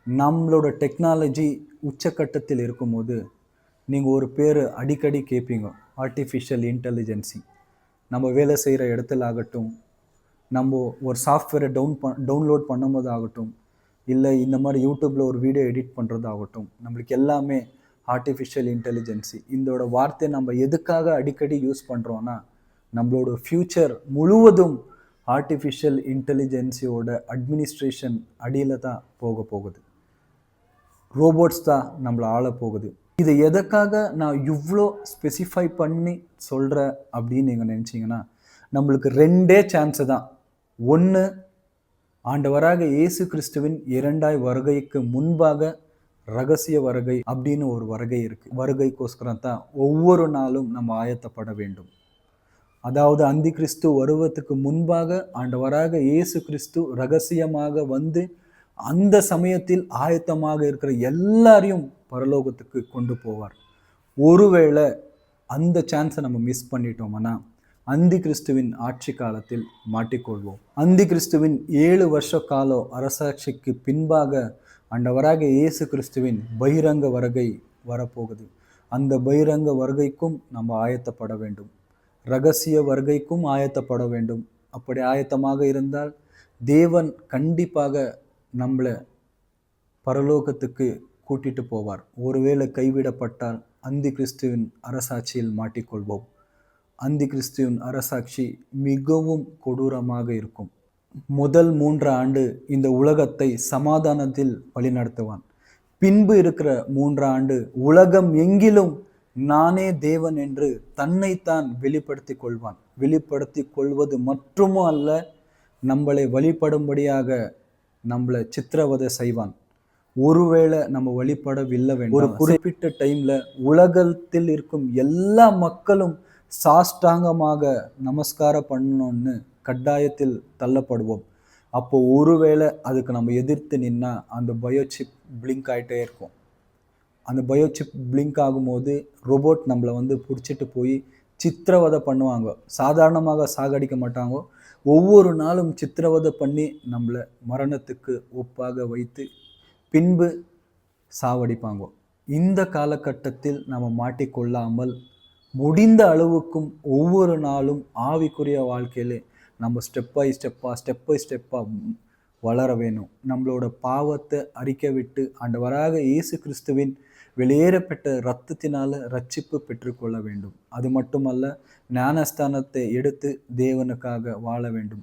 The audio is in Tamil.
நம்மளோட டெக்னாலஜி உச்சக்கட்டத்தில் இருக்கும்போது நீங்கள் ஒரு பேர் அடிக்கடி கேட்பீங்க. Artificial intelligence. நம்ம வேலை செய்கிற இடத்துல ஆகட்டும், நம்ம ஒரு சாஃப்ட்வேரை டவுன்லோட் பண்ணும்போது ஆகட்டும், இல்லை இந்த மாதிரி யூடியூப்பில் ஒரு வீடியோ எடிட் பண்ணுறது ஆகட்டும், நம்மளுக்கு எல்லாமே ஆர்டிஃபிஷியல் இன்டெலிஜென்சி இதோட வார்த்தையை நம்ம எதுக்காக அடிக்கடி யூஸ் பண்ணுறோன்னா, நம்மளோட ஃப்யூச்சர் முழுவதும் ஆர்டிஃபிஷியல் இன்டெலிஜென்சியோட அட்மினிஸ்ட்ரேஷன் அடியில் தான் போகுது. ரோபோட்ஸ் தான் நம்மளை ஆள போகுது. இதை எதுக்காக நான் இவ்வளோ ஸ்பெசிஃபை பண்ணி சொல்கிறேன் அப்படின்னு நீங்கள் நினச்சிங்கன்னா, நம்மளுக்கு 2 சான்ஸு தான். ஒன்று, ஆண்டவராக இயேசு கிறிஸ்துவின் 2ஆம் வருகைக்கு முன்பாக ரகசிய வருகை அப்படின்னு ஒரு வருகை இருக்குது. வருகைக்கோஸ்கரம் தான் ஒவ்வொரு நாளும் நம்ம ஆயத்தப்பட வேண்டும். அதாவது அந்தி கிறிஸ்து வருவதற்கு முன்பாக ஆண்டவராக இயேசு கிறிஸ்து ரகசியமாக வந்து அந்த சமயத்தில் ஆயத்தமாக இருக்கிற எல்லாரையும் பரலோகத்துக்கு கொண்டு போவார். ஒருவேளை அந்த சான்ஸை நம்ம மிஸ் பண்ணிட்டோம்னா அந்தி கிறிஸ்துவின் ஆட்சி காலத்தில் மாட்டிக்கொள்வோம். அந்தி கிறிஸ்துவின் 7 வருஷ கால அரசாட்சிக்கு பின்பாக ஆண்டவராக இயேசு கிறிஸ்துவின் பகிரங்க வருகை வரப்போகுது. அந்த பகிரங்க வருகைக்கும் நம்ம ஆயத்தப்பட வேண்டும். ரகசிய வருகைக்கும் ஆயத்தப்பட வேண்டும். அப்படி ஆயத்தமாக இருந்தால் தேவன் கண்டிப்பாக நம்மளை பரலோகத்துக்கு கூட்டிட்டு போவார். ஒருவேளை கைவிடப்பட்டால் அந்தி கிறிஸ்துவின் அரசாட்சியில் மாட்டிக்கொள்வோம். அந்தி கிறிஸ்துவின் அரசாட்சி மிகவும் கொடூரமாக இருக்கும். முதல் 3 ஆண்டு இந்த உலகத்தை சமாதானத்தில் வழிநடத்துவான். பின்பு இருக்கிற 3 ஆண்டு உலகம் எங்கிலும் நானே தேவன் என்று தன்னைத்தான் வெளிப்படுத்தி கொள்வான். வெளிப்படுத்தி கொள்வது மட்டுமும் அல்ல, நம்மளை வழிபடும்படியாக நம்மளை சித்திரவதை செய்வான். ஒருவேளை நம்ம வழிபடவில்லை வேண்டும், ஒரு குறிப்பிட்ட டைம்ல உலகத்தில் இருக்கும் எல்லா மக்களும் சாஷ்டாங்கமாக நமஸ்காரம் பண்ணணும்னு கட்டாயத்தில் தள்ளப்படுவோம். அப்போ ஒருவேளை அதுக்கு நம்ம எதிர்த்து நின்னா அந்த பயோசிப் பிளிங்க் ஆகிட்டே இருக்கும். அந்த பயோசிப் பிளிங்க் ஆகும்போது ரோபோட் நம்மளை வந்து பிடிச்சிட்டு போய் சித்திரவதை பண்ணுவாங்க. சாதாரணமாக சாகடிக்க மாட்டாங்க. ஒவ்வொரு நாளும் சித்திரவதை பண்ணி நம்மளை மரணத்துக்கு ஒப்பாக வைத்து பின்பு சாவடிப்பாங்க. இந்த காலகட்டத்தில் நம்ம மாட்டிக்கொள்ளாமல் முடிந்த அளவுக்கும் ஒவ்வொரு நாளும் ஆவிக்குரிய வாழ்க்கையிலே நம்ம ஸ்டெப் பை ஸ்டெப்பாக வளர வேணும். நம்மளோட பாவத்தை அறிக்கை விட்டு ஆண்டவராக இயேசு கிறிஸ்துவின் வெளியேறப்பட்ட இரத்தத்தினால ரட்சிப்பு பெற்றுக்கொள்ள வேண்டும். அது மட்டுமல்ல, ஞானஸ்தானத்தை எடுத்து தேவனுக்காக வாழ வேண்டும்.